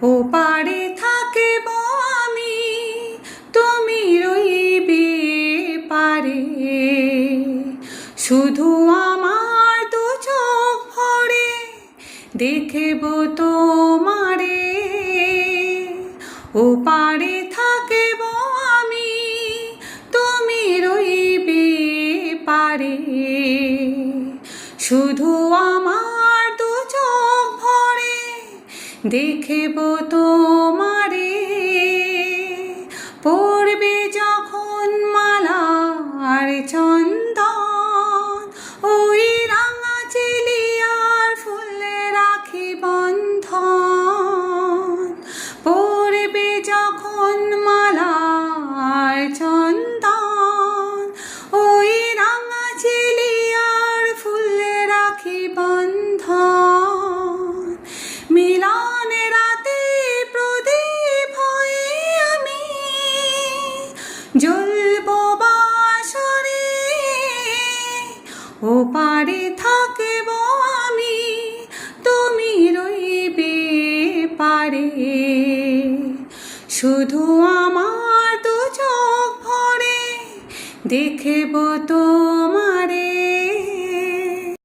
ও পারে থাকিব আমি, তুমি রইবে পারে। শুধু আমার দু চোখ ভরে দেখব তোমারে। ও পারে থাকিব আমি, তুমি রইবে পারে। শুধু আমার দু চোখ ভরে দেখব তোমারে। পড়বে যখন মালার চন্দন, ওই রাঙা চিলিয়ার ফুলে রাখি বন্ধন। পড়বে যখন মালার চন্দন, ওই রাঙা চিলিয়ার ফুলে রাখি বন্ধন। মিলনের রাতে প্রদীপ হয়ে আমি জ্বলব বাসরে। ও পারে থাকিব আমি, তুমি রইবে পারে। শুধু আমার দু চোখ ভরে দেখব তোমার।